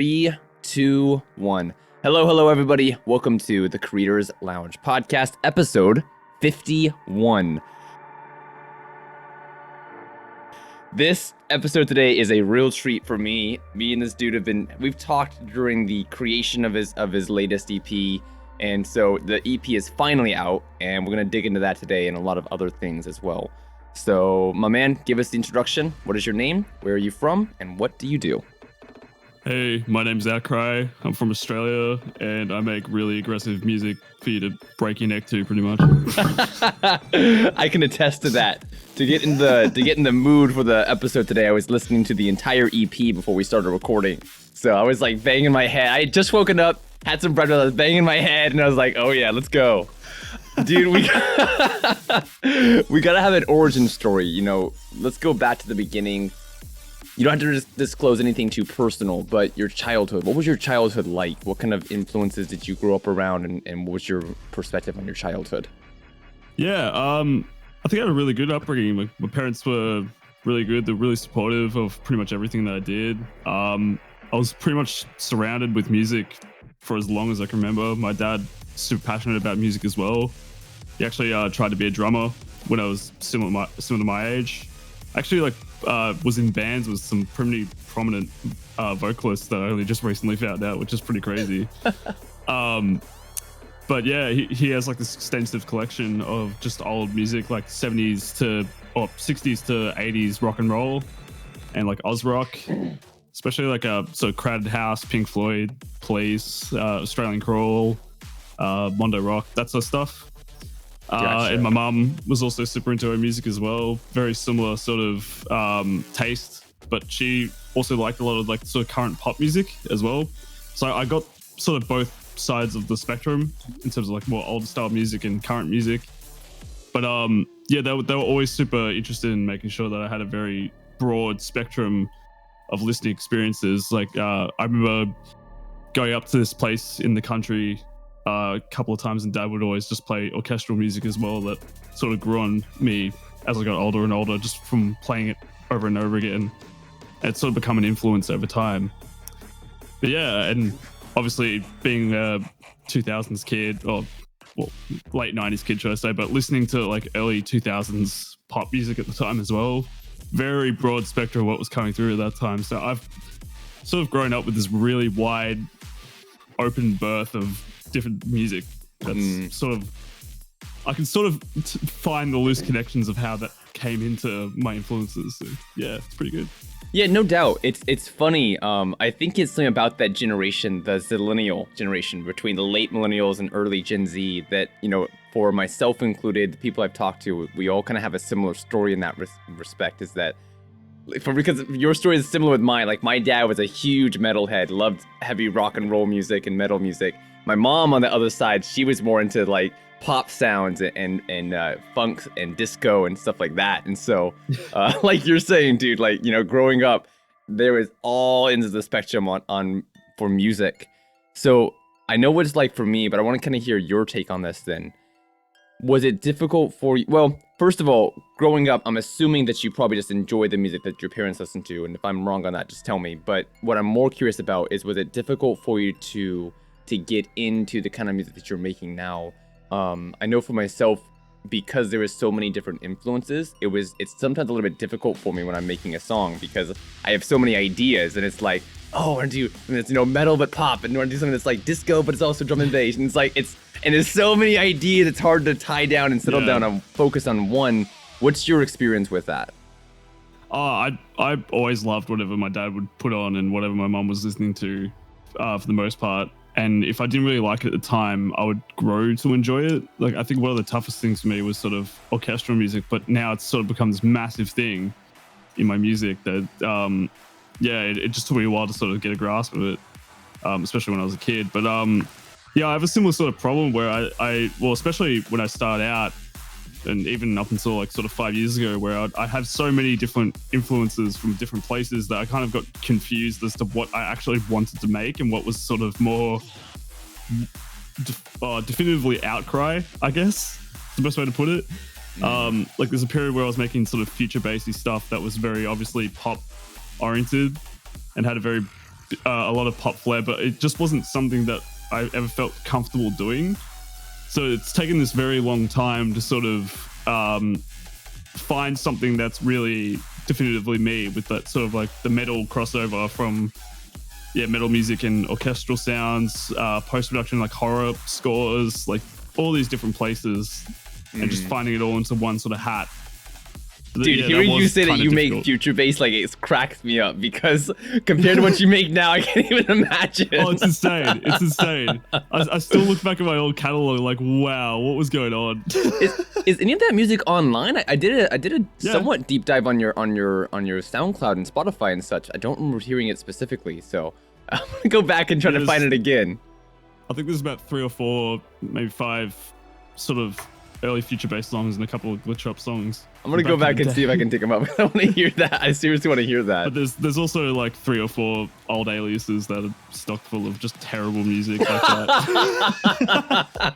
Three, two, one. Hello, everybody. Welcome to the Creators Lounge podcast, episode 51. This episode today is a real treat for me. Me and this dude we've talked during the creation of his latest EP, and so the EP is finally out, and we're gonna dig into that today and a lot of other things as well. So, my man, give us the introduction. What is your name? Where are you from? And what do you do? Hey, my name's OUTCRY. I'm from Australia, and I make really aggressive music for you to break your neck to, pretty much. I can attest to that. To get in the mood for the episode today, I was listening to the entire EP before we started recording. So I was like banging my head. I had just woken up, had some breakfast, I was banging my head, and I was like, oh yeah, let's go. Dude, we gotta have an origin story, you know. Let's go back to the beginning. You don't have to disclose anything too personal, but your childhood. What was your childhood like? What kind of influences did you grow up around, and what was your perspective on your childhood? Yeah, I think I had a really good upbringing. My parents were really good. They're really supportive of pretty much everything that I did. I was pretty much surrounded with music for as long as I can remember. My dad, super passionate about music as well. He actually tried to be a drummer when I was similar to my age. Actually, was in bands with some pretty prominent vocalists that I only just recently found out, which is pretty crazy. But yeah, he has like this extensive collection of just old music, like 60s to 80s rock and roll, and like Oz rock, especially like so Crowded House, Pink Floyd, Police, Australian Crawl, Mondo Rock, that sort of stuff. Gotcha. And my mum was also super into her music as well. Very similar sort of taste, but she also liked a lot of like sort of current pop music as well. So I got sort of both sides of the spectrum in terms of like more old style music and current music. But yeah, they were always super interested in making sure that I had a very broad spectrum of listening experiences. Like I remember going up to this place in the country a couple of times, and Dad would always just play orchestral music as well. That sort of grew on me as I got older and older, just from playing it over and over again. And it's sort of become an influence over time. But yeah, and obviously being a 2000s kid, or well, late 90s kid, should I say, but listening to like early 2000s pop music at the time as well. Very broad spectrum of what was coming through at that time. So I've sort of grown up with this really wide open berth of different music that's sort of, I can sort of find the loose connections of how that came into my influences. So yeah, it's pretty good. Yeah, no doubt. It's funny. I think it's something about that generation, the Lineal Generation, between the late millennials and early Gen Z, that, you know, for myself included, the people I've talked to, we all kind of have a similar story in that respect, is that because your story is similar with mine. Like, my dad was a huge metalhead, loved heavy rock and roll music and metal music. My mom, on the other side, she was more into like pop sounds and funk and disco and stuff like that. And so, like you're saying, dude, like, you know, growing up, there was all ends of the spectrum on for music. So I know what it's like for me, but I want to kind of hear your take on this then. Was it difficult for you? Well, first of all, growing up, I'm assuming that you probably just enjoy the music that your parents listen to. And if I'm wrong on that, just tell me. But what I'm more curious about is, was it difficult for you to get into the kind of music that you're making now? I know for myself, because there was so many different influences, it's sometimes a little bit difficult for me when I'm making a song, because I have so many ideas, and it's like, oh, I want to do, and it's, you know, metal but pop, and I want to do something that's like disco but it's also drum and bass, and it's like, and there's so many ideas, it's hard to tie down and settle down and focus on one. What's your experience with that? I always loved whatever my dad would put on and whatever my mom was listening to, for the most part. And if I didn't really like it at the time, I would grow to enjoy it. Like, I think one of the toughest things for me was sort of orchestral music, but now it's sort of become this massive thing in my music that, it just took me a while to sort of get a grasp of it, especially when I was a kid. But yeah, I have a similar sort of problem where well, especially when I started out, and even up until like sort of 5 years ago, where I had so many different influences from different places that I kind of got confused as to what I actually wanted to make and what was sort of more definitively OUTCRY, I guess is the best way to put it. Like, there's a period where I was making sort of future-basy stuff that was very obviously pop oriented and had a very a lot of pop flair, but it just wasn't something that I ever felt comfortable doing. So it's taken this very long time to sort of find something that's really definitively me, with that sort of like the metal crossover from metal music and orchestral sounds, post-production, like horror scores, like all these different places, and just finding it all into one sort of hat. Dude, hearing you say that you make future bass, like, it cracks me up, because compared to what you make now, I can't even imagine. Oh, it's insane. It's insane. I still look back at my old catalog like, wow, what was going on? Is any of that music online? I did a somewhat deep dive on your SoundCloud and Spotify and such. I don't remember hearing it specifically, so I'm gonna go back and try to find it again. I think there's about 3 or 4, maybe 5 sort of early future bass songs and a couple of glitch up songs. I'm gonna go back and see if I can dig them up. I want to hear that. I seriously want to hear that. But there's also like 3 or 4 old aliases that are stocked full of just terrible music like that.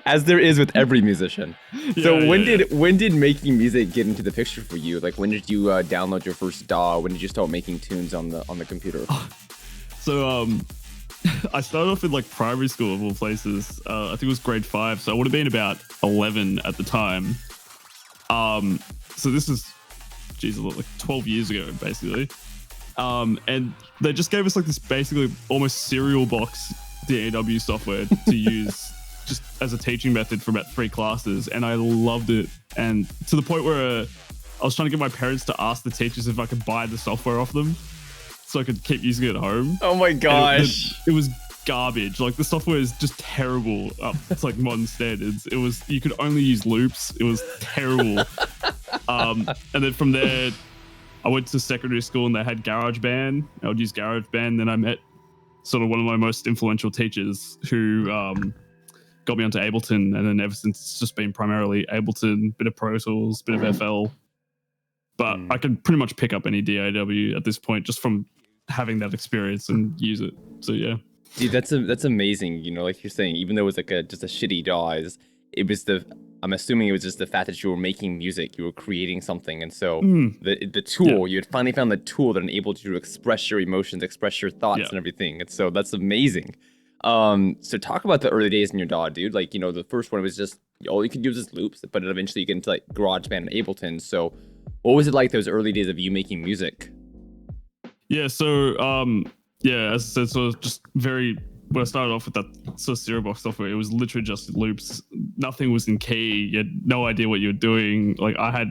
As there is with every musician. So when did making music get into the picture for you? Like, when did you download your first DAW? When did you start making tunes on the computer? So I started off in like primary school of all places. I think it was grade 5, so I would have been about 11 at the time. So this is, like 12 years ago, basically. And they just gave us like this basically almost serial box DAW software to use just as a teaching method for about 3 classes, and I loved it. And to the point where I was trying to get my parents to ask the teachers if I could buy the software off them, so I could keep using it at home. Oh my gosh. It was garbage. Like, the software is just terrible. It's like modern standards. You could only use loops. It was terrible. And then from there, I went to secondary school and they had GarageBand. I would use GarageBand. Then I met sort of one of my most influential teachers who got me onto Ableton. And then ever since, it's just been primarily Ableton, bit of Pro Tools, bit of FL. But I can pretty much pick up any DAW at this point just from having that experience and use it. So yeah. Dude, that's amazing. You know, like you're saying, even though it was like just a shitty DAW, I'm assuming it was just the fact that you were making music, you were creating something, and so the tool, you had finally found the tool that enabled you to express your emotions, express your thoughts and everything. And so that's amazing. So talk about the early days in your DAW, dude. Like, you know, the first one was just all you could use is loops, but eventually you get into like GarageBand and Ableton. So what was it like those early days of you making music? Yeah, so as I said, so just when I started off with that sort of serial box software, it was literally just loops. Nothing was in key. You had no idea what you were doing. Like, I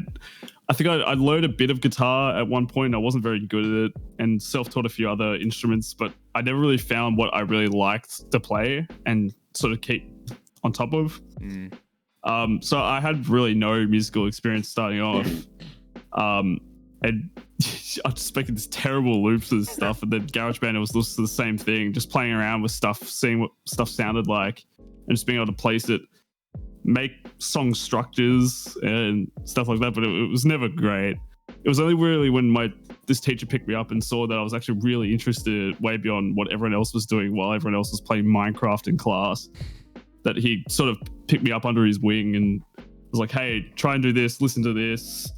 think I'd learned a bit of guitar at one point. I wasn't very good at it, and self-taught a few other instruments, but I never really found what I really liked to play and sort of keep on top of. So I had really no musical experience starting off. And I was just making this terrible loops and stuff, and then GarageBand, it was just the same thing, just playing around with stuff, seeing what stuff sounded like, and just being able to place it, make song structures and stuff like that, but it was never great. It was only really when this teacher picked me up and saw that I was actually really interested way beyond what everyone else was doing while everyone else was playing Minecraft in class, that he sort of picked me up under his wing and was like, hey, try and do this, listen to this,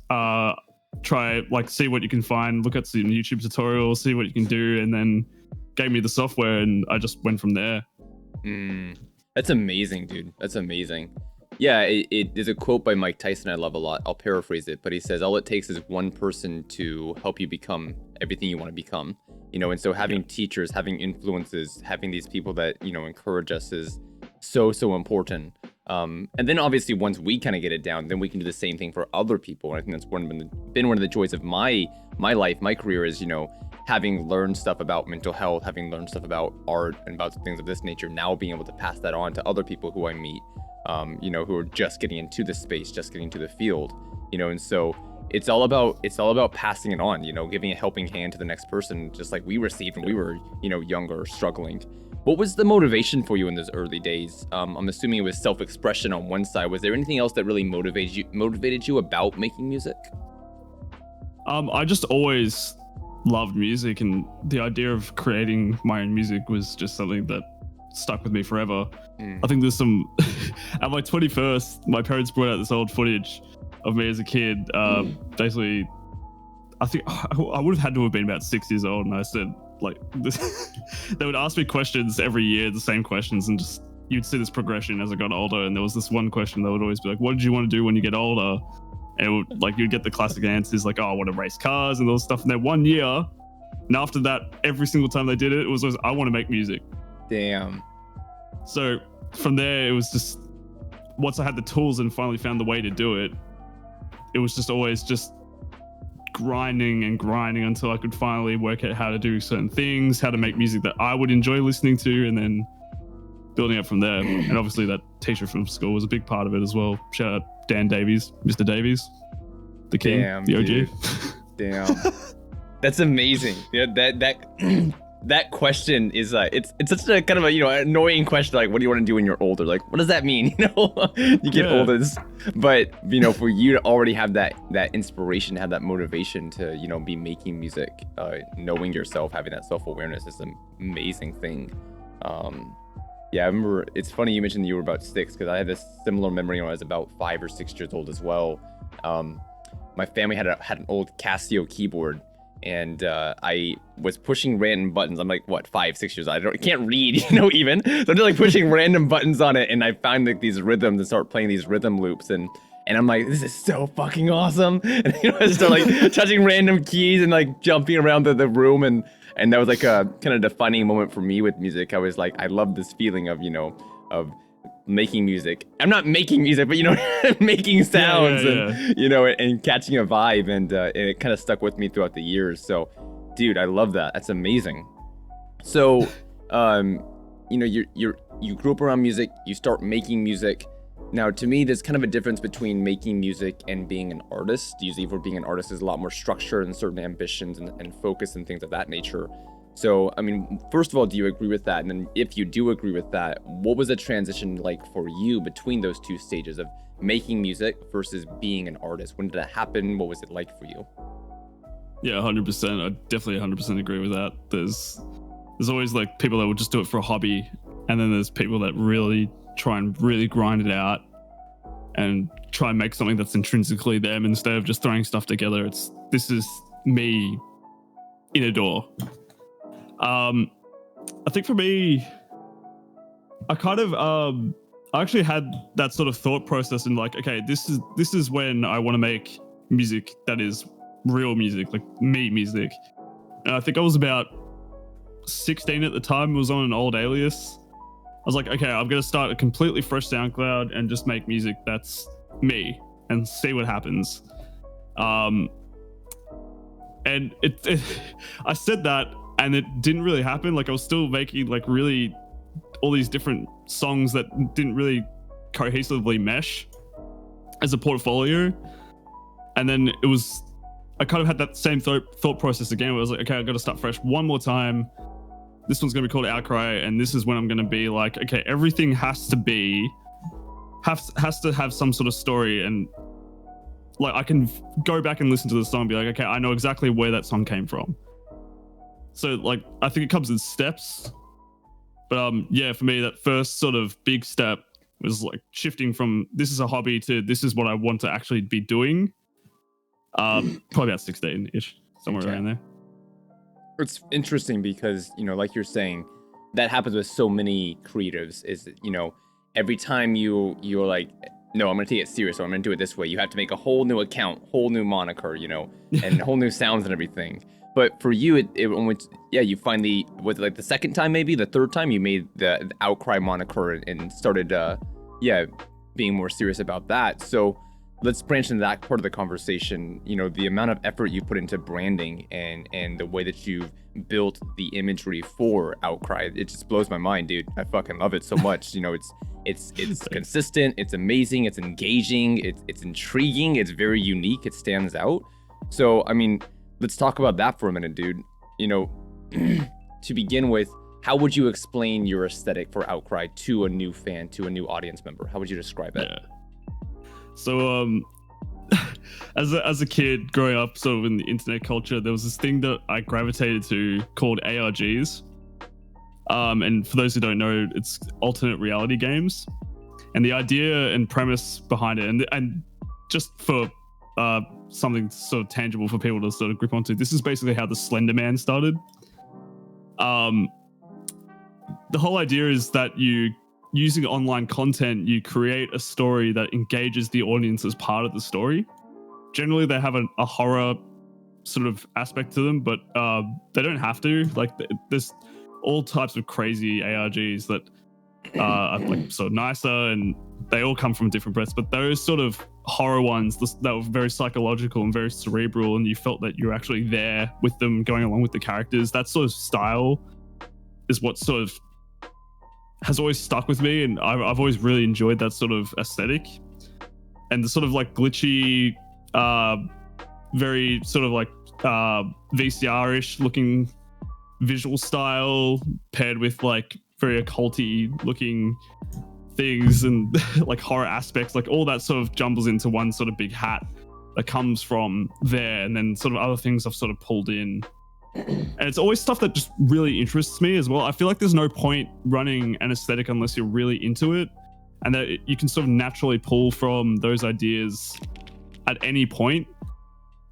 try, like, see what you can find, look at some YouTube tutorials, see what you can do, and then gave me the software, and I just went from there. That's amazing, dude. That's amazing. Yeah, there's a quote by Mike Tyson I love a lot. I'll paraphrase it, but he says, all it takes is one person to help you become everything you want to become. You know, and so having teachers, having influences, having these people that, you know, encourage us is so important. And then obviously once we kind of get it down, then we can do the same thing for other people. And I think that's been one of the joys of my life, my career, is, you know, having learned stuff about mental health, having learned stuff about art and about things of this nature, now being able to pass that on to other people who I meet, you know, who are just getting into the space, just getting into the field, you know. And so it's all about passing it on, you know, giving a helping hand to the next person, just like we received when we were, you know, younger, struggling. What was the motivation for you in those early days? I'm assuming it was self-expression on one side. Was there anything else that really motivated you about making music? I just always loved music, and the idea of creating my own music was just something that stuck with me forever. I think there's some at my 21st, my parents brought out this old footage of me as a kid. Basically, I think I would have had to have been about 6 years old, and I said, like they would ask me questions every year, the same questions, and just you'd see this progression as I got older. And there was this one question that would always be like, what did you want to do when you get older? And it would, like, you'd get the classic answers like, oh, I want to race cars and all this stuff. And then one year, and after that, every single time they did it, it was always, I want to make music. Damn. So from there, it was just, once I had the tools and finally found the way to do it, it was just always just grinding until I could finally work out how to do certain things, how to make music that I would enjoy listening to, and then building up from there. And obviously that teacher from school was a big part of it as well. Shout out Dan Davies, Mr. Davies, the king, the OG. Dude. Damn. That's amazing. Yeah, that question is it's such a kind of a, you know, annoying question. Like, what do you want to do when you're older? Like, what does that mean? You know, you get older, but you know, for you to already have that inspiration, have that motivation to, you know, be making music, knowing yourself, having that self-awareness is an amazing thing. Yeah, I remember, it's funny you mentioned you were about 6, because I had this similar memory when I was about 5 or 6 years old as well. My family had an old Casio keyboard, and I was pushing random buttons. I'm like, what, 5, 6 years old? I can't read, you know, even. So I'm just like pushing random buttons on it, and I find like these rhythms and start playing these rhythm loops, and I'm like, this is so fucking awesome. And you know, I start like touching random keys and like jumping around the room, and that was like a kind of defining moment for me with music. I was like, I love this feeling of, you know, of making music. I'm not making music, but, you know, making sounds and, you know, and catching a vibe. And it kind of stuck with me throughout the years. So, dude, I love that. That's amazing. So, you know, you grew up around music, you start making music. Now, to me, there's kind of a difference between making music and being an artist. Usually for being an artist, there's a lot more structure and certain ambitions and focus and things of that nature. So, I mean, first of all, do you agree with that? And then if you do agree with that, what was the transition like for you between those two stages of making music versus being an artist? When did that happen? What was it like for you? Yeah, 100%. I definitely 100% agree with that. There's always like people that would just do it for a hobby. And then there's people that really try and really grind it out and try and make something that's intrinsically them instead of just throwing stuff together. This is me in a door. I think for me, I kind of I actually had that sort of thought process and like, okay, this is when I want to make music that is real music, like me music. And I think I was about 16 at the time. It was on an old Alias. I was like, okay, I'm going to start a completely fresh SoundCloud and just make music that's me and see what happens. And I said that and it didn't really happen. Like I was still making like really all these different songs that didn't really cohesively mesh as a portfolio. And then I kind of had that same thought process again where I was like, okay, I've got to start fresh one more time. This one's going to be called OUTCRY, and this is when I'm going to be like, okay, everything has to have some sort of story, and like I can go back and listen to the song and be like, okay, I know exactly where that song came from. So like, I think it comes in steps, but yeah, for me, that first sort of big step was like shifting from this is a hobby to this is what I want to actually be doing. Probably about 16-ish, somewhere around there. It's interesting because, you know, like you're saying, that happens with so many creatives is, you know, every time you're like, no, I'm going to take it serious, or I'm going to do it this way. You have to make a whole new account, whole new moniker, you know, and whole new sounds and everything. But for you, it almost, yeah, you finally, was it like the second time, maybe the third time you made the OUTCRY moniker and started, being more serious about that. So let's branch into that part of the conversation. You know, the amount of effort you put into branding and the way that you've built the imagery for OUTCRY, it just blows my mind, dude. I fucking love it so much. You know, it's consistent, it's amazing, it's engaging, it's intriguing, it's very unique, it stands out. So, I mean, let's talk about that for a minute, dude. You know, to begin with, how would you explain your aesthetic for OUTCRY to a new fan, to a new audience member? How would you describe it? Yeah. So, as a kid growing up sort of in the internet culture, there was this thing that I gravitated to called ARGs. And for those who don't know, it's alternate reality games. And the idea and premise behind it, and just for something sort of tangible for people to sort of grip onto, this is basically how the Slender Man started. Um, the whole idea is that you, using online content, you create a story that engages the audience as part of the story. Generally, they have a horror sort of aspect to them, but they don't have to. Like, there's all types of crazy ARGs that are like sort of nicer, and they all come from different breaths. But those sort of horror ones that were very psychological and very cerebral, and you felt that you were actually there with them, going along with the characters. That sort of style is what sort of has always stuck with me, and I've always really enjoyed that sort of aesthetic. And the sort of like glitchy, very sort of like VCR-ish looking visual style paired with like very occulty looking things and like horror aspects, like all that sort of jumbles into one sort of big hat that comes from there, and then sort of other things I've sort of pulled in. And it's always stuff that just really interests me as well. I feel like there's no point running an aesthetic unless you're really into it, and that you can sort of naturally pull from those ideas at any point.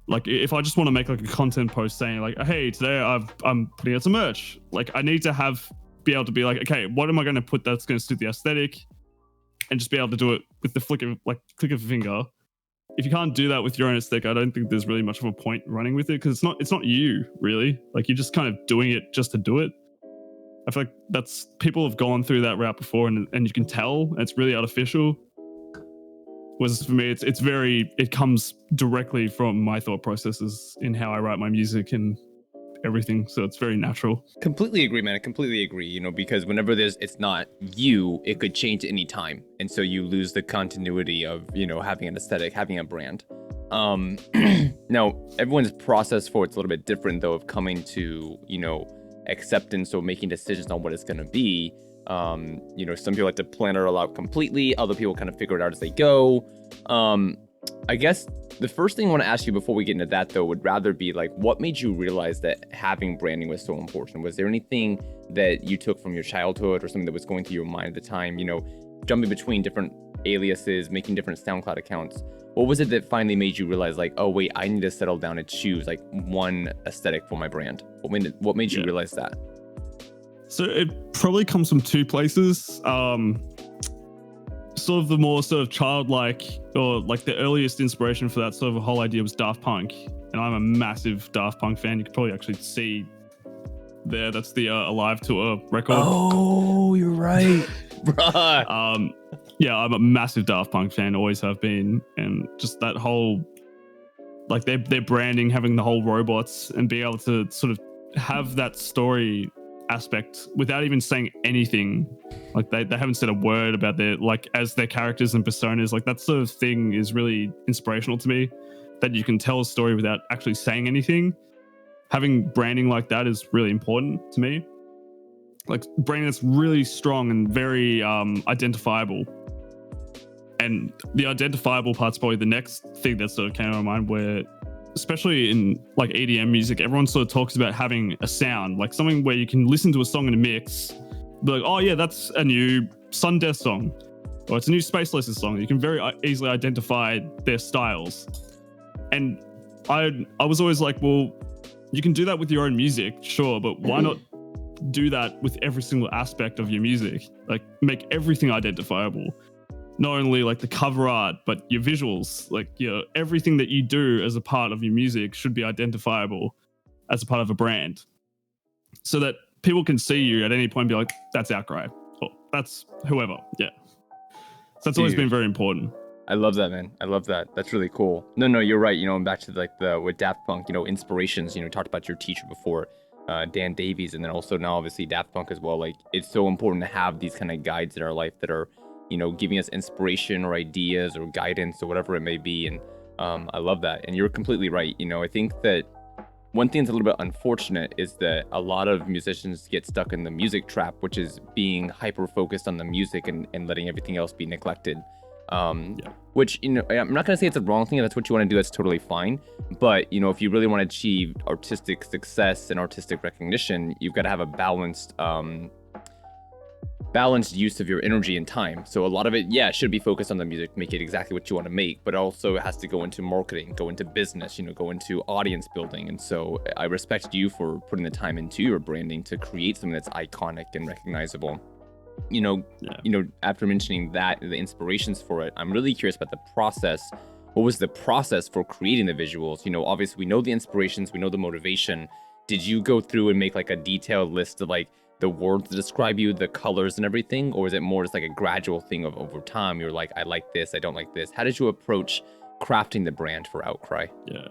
Like if I just want to make like a content post saying like, hey, today I'm putting out some merch, like I need to be able to be like, okay, what am I going to put that's going to suit the aesthetic, and just be able to do it with the click of a finger. If you can't do that with your own aesthetic, I don't think there's really much of a point running with it, because it's not you really. Like you're just kind of doing it just to do it. I feel like that's, people have gone through that route before, and you can tell it's really artificial. Whereas for me, it comes directly from my thought processes in how I write my music and everything, so it's very natural. Completely agree, man. I completely agree, you know, because whenever it's not you, it could change any time, and so you lose the continuity of, you know, having an aesthetic, having a brand. Now everyone's process for it's a little bit different though, of coming to, you know, acceptance or making decisions on what it's going to be. You know, some people like to plan it all out completely, other people kind of figure it out as they go. I guess the first thing I want to ask you before we get into that though would rather be like, what made you realize that having branding was so important? Was there anything that you took from your childhood or something that was going through your mind at the time, you know, jumping between different aliases, making different SoundCloud accounts? What was it that finally made you realize like, oh wait, I need to settle down and choose like one aesthetic for my brand? What made you realize that? So it probably comes from two places. Sort of the more sort of childlike, or like the earliest inspiration for that sort of a whole idea was Daft Punk. And I'm a massive Daft Punk fan. You can probably actually see there, that's the Alive Tour record. Oh, you're right. Yeah, I'm a massive Daft Punk fan, always have been. And just that whole, like their branding, having the whole robots and being able to sort of have that story aspect without even saying anything. Like they haven't said a word about their, like, as their characters and personas. Like that sort of thing is really inspirational to me, that you can tell a story without actually saying anything. Having branding like that is really important to me. Like branding that's really strong and very identifiable. And the identifiable part's probably the next thing that sort of came to my mind, where especially in like EDM music, everyone sort of talks about having a sound, like something where you can listen to a song in a mix, be like, oh yeah, that's a new Sun Death song, or it's a new Space Laces song. You can very easily identify their styles. And I was always like, well, you can do that with your own music, sure, but why not do that with every single aspect of your music? Like make everything identifiable. Not only like the cover art, but your visuals, like, you know, everything that you do as a part of your music should be identifiable as a part of a brand, so that people can see you at any point and be like, that's OUTCRY, or that's whoever. Yeah. So that's always been very important. I love that, man. I love that. That's really cool. No, you're right. You know, and back to like with Daft Punk, you know, inspirations, you know, talked about your teacher before, Dan Davies, and then also now obviously Daft Punk as well. Like it's so important to have these kind of guides in our life that are, you know, giving us inspiration or ideas or guidance or whatever it may be. And I love that. And you're completely right. You know, I think that one thing that's a little bit unfortunate is that a lot of musicians get stuck in the music trap, which is being hyper focused on the music and letting everything else be neglected. Which, you know, I'm not going to say it's a wrong thing. If that's what you want to do, that's totally fine. But, you know, if you really want to achieve artistic success and artistic recognition, you've got to have a balanced balanced use of your energy and time. So a lot of it, yeah, should be focused on the music, make it exactly what you want to make, but also it has to go into marketing, go into business, go into audience building. And so I respect you for putting the time into your branding to create something that's iconic and recognizable. After mentioning that, the inspirations for it, I'm really curious about the process. What was the process for creating the visuals? Obviously we know the inspirations, we know the motivation. Did you go through and make like a detailed list of like the words to describe you, the colors and everything? Or is it more just like a gradual thing of over time? You're like, I like this, I don't like this. How did you approach crafting the brand for OUTCRY? Yeah.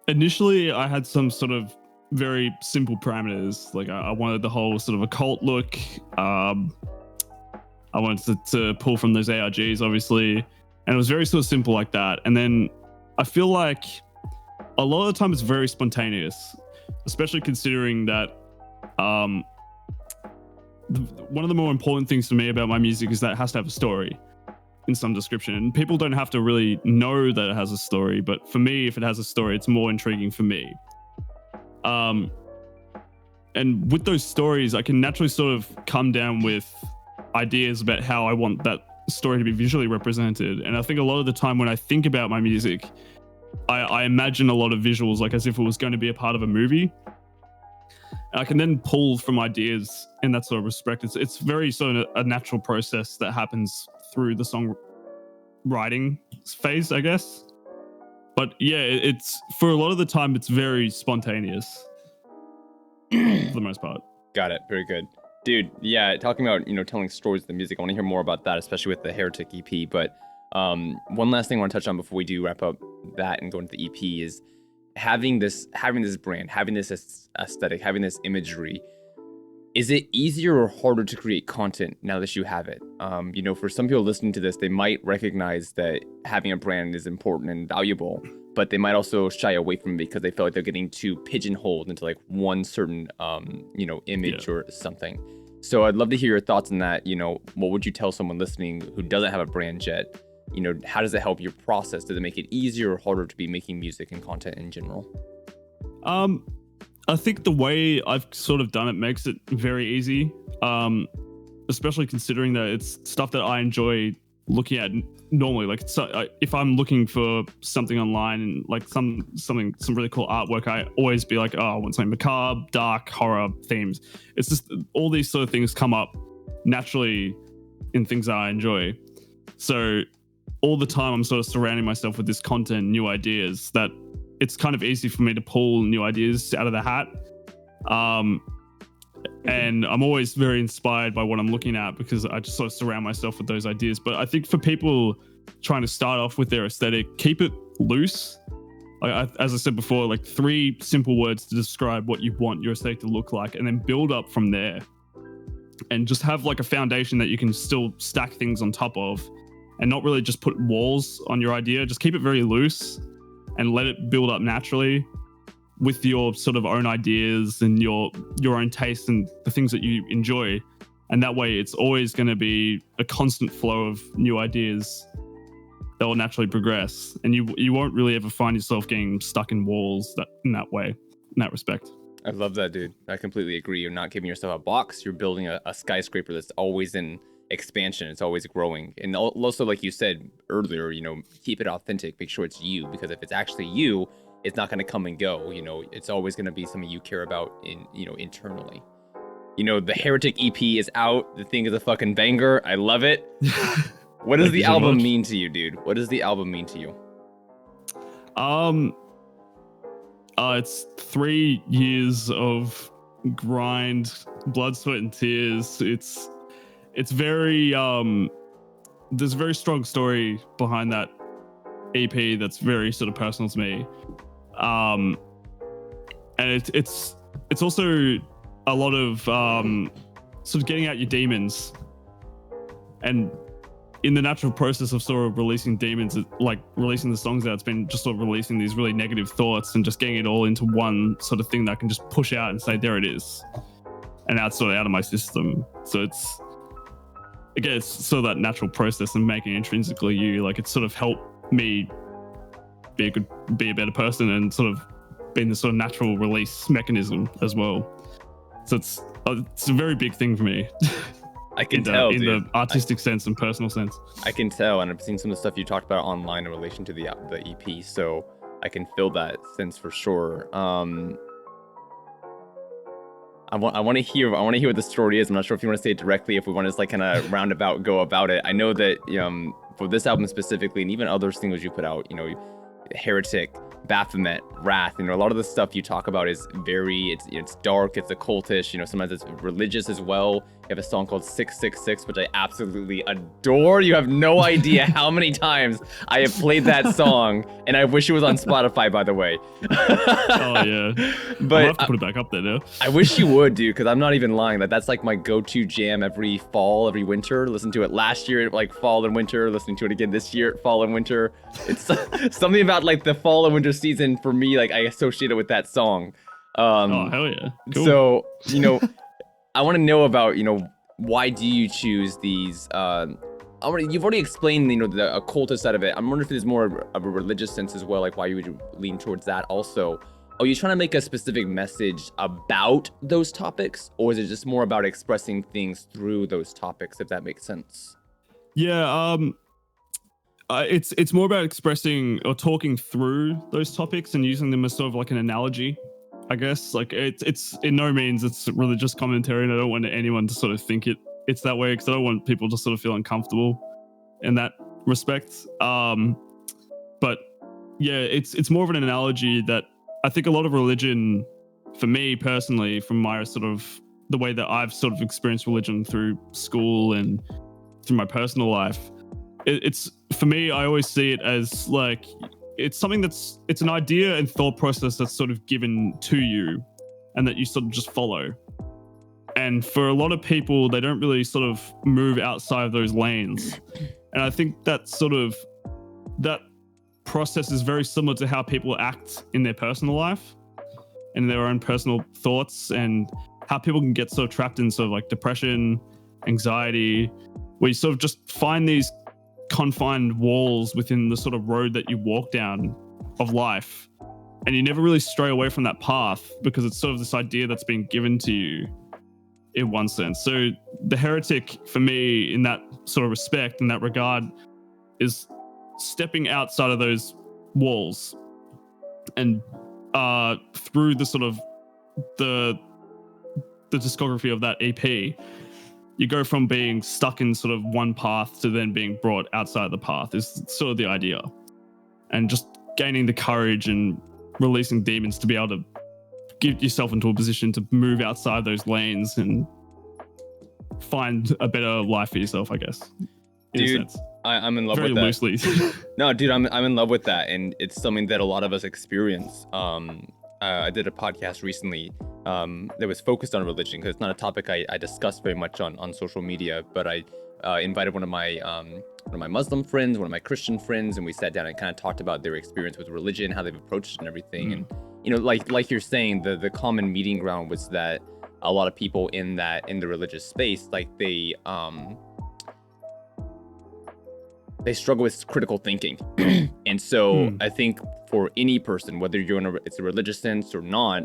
Initially I had some sort of very simple parameters. Like I wanted the whole sort of occult look. I wanted to pull from those ARGs, obviously. And it was very sort of simple like that. And then I feel like a lot of the time it's very spontaneous, especially considering that one of the more important things to me about my music is that it has to have a story in some description. And people don't have to really know that it has a story, but for me, if it has a story, it's more intriguing for me. And with those stories, I can naturally sort of come down with ideas about how I want that story to be visually represented. And I think a lot of the time when I think about my music, I imagine a lot of visuals like as if it was going to be a part of a movie. And I can then pull from ideas in that sort of respect. It's very sort of a natural process that happens through the song writing phase, I guess. But yeah, it's for a lot of the time, it's very spontaneous for the most part. Got it. Very good. Dude, yeah, talking about, telling stories with the music, I want to hear more about that, especially with the Heretic EP. But one last thing I want to touch on before we do wrap up that and go into the EP is having this brand, having this aesthetic, having this imagery. Is it easier or harder to create content now that you have it? For some people listening to this, they might recognize that having a brand is important and valuable, but they might also shy away from it because they feel like they're getting too pigeonholed into like one certain, image or something. So I'd love to hear your thoughts on that. What would you tell someone listening who doesn't have a brand yet? How does it help your process? Does it make it easier or harder to be making music and content in general? I think the way I've sort of done it makes it very easy, especially considering that it's stuff that I enjoy looking at normally. Like, if I'm looking for something online and like some really cool artwork, I always be like, oh, I want something macabre, dark, horror themes. It's just all these sort of things come up naturally in things that I enjoy. So all the time I'm sort of surrounding myself with this content, new ideas, that it's kind of easy for me to pull new ideas out of the hat. And I'm always very inspired by what I'm looking at because I just sort of surround myself with those ideas. But I think for people trying to start off with their aesthetic, keep it loose. As I said before, like 3 simple words to describe what you want your aesthetic to look like, and then build up from there. And just have like a foundation that you can still stack things on top of, and not really just put walls on your idea. Just keep it very loose and let it build up naturally with your sort of own ideas and your own taste and the things that you enjoy. And that way it's always going to be a constant flow of new ideas that will naturally progress. And you won't really ever find yourself getting stuck in walls in that respect. I love that, dude. I completely agree. You're not giving yourself a box. You're building a skyscraper that's always in expansion. It's always growing. And also, like you said earlier, keep it authentic. Make sure it's you, because if it's actually you, it's not going to come and go. It's always going to be something you care about internally. The Heretic EP is out. The thing is a fucking banger. I love it. What does the album mean to you, dude? What does the album mean to you? It's 3 years of grind, blood, sweat, and tears. It's very there's a very strong story behind that EP that's very sort of personal to me. And it's also a lot of sort of getting out your demons, and in the natural process of sort of releasing demons, like releasing the songs out, it's been just sort of releasing these really negative thoughts and just getting it all into one sort of thing that I can just push out and say, there it is. And now it's sort of out of my system. So it's sort of that natural process and making it intrinsically you. Like, it's sort of helped me be a better person and sort of been the sort of natural release mechanism as well. So It's a very big thing for me. I can tell, in dude. the artistic sense and personal sense. I can tell, and I've seen some of the stuff you talked about online in relation to the EP, so I can feel that sense for sure. I want to hear what the story is. I'm not sure if you want to say it directly, if we want to just like kind of roundabout go about it. I know that for this album specifically, and even other singles you put out, Heretic, Baphomet, Wrath, a lot of the stuff you talk about is very, it's dark, it's occultish, sometimes it's religious as well. You have a song called 666, which I absolutely adore. You have no idea how many times I have played that song, and I wish it was on Spotify, by the way. Oh yeah, but I'll have to put it back up there now. I wish you would, dude, because I'm not even lying. That's like my go-to jam every fall, every winter. Listen to it last year, like fall and winter. Listening to it again this year, fall and winter. It's something about like the fall and winter season for me. Like I associate it with that song. Oh hell yeah! Cool. So I want to know about why do you choose these? You've already explained the occultist side of it. I'm wondering if there's more of a religious sense as well, like why you would lean towards that also. Are you trying to make a specific message about those topics, or is it just more about expressing things through those topics, if that makes sense? Yeah, it's more about expressing or talking through those topics and using them as sort of like an analogy, I guess. Like it's in no means it's religious commentary, and I don't want anyone to sort of think it's that way, because I don't want people to sort of feel uncomfortable in that respect. But yeah, it's more of an analogy that I think a lot of religion, for me personally, from my sort of the way that I've sort of experienced religion through school and through my personal life, it's for me, I always see it as like it's something it's an idea and thought process that's sort of given to you and that you sort of just follow. And for a lot of people, they don't really sort of move outside of those lanes. And I think that process is very similar to how people act in their personal life and their own personal thoughts, and how people can get sort of trapped in sort of like depression, anxiety, where you sort of just find these confined walls within the sort of road that you walk down of life, and you never really stray away from that path because it's sort of this idea that's been given to you in one sense. So the Heretic, for me, in that sort of respect, in that regard, is stepping outside of those walls, and through the sort of the discography of that EP, you go from being stuck in sort of one path to then being brought outside the path is sort of the idea, and just gaining the courage and releasing demons to be able to get yourself into a position to move outside those lanes and find a better life for yourself, I guess. Dude, I'm in love very with that. Loosely. No, dude, I'm in love with that, and it's something that a lot of us experience. I did a podcast recently that was focused on religion, because it's not a topic I discuss very much on social media, but I invited one of my Muslim friends, one of my Christian friends, and we sat down and kind of talked about their experience with religion, how they've approached it and everything. And like you're saying, the common meeting ground was that a lot of people in the religious space, like they struggle with critical thinking. And so I think for any person, whether you're it's a religious sense or not,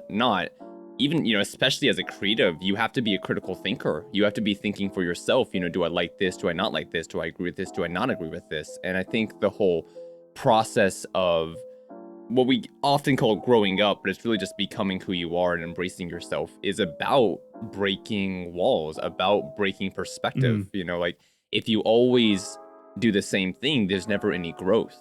even, especially as a creative, you have to be a critical thinker. You have to be thinking for yourself, do I like this? Do I not like this? Do I agree with this? Do I not agree with this? And I think the whole process of what we often call growing up, but it's really just becoming who you are and embracing yourself, is about breaking walls, about breaking perspective. Like if you always do the same thing, there's never any growth.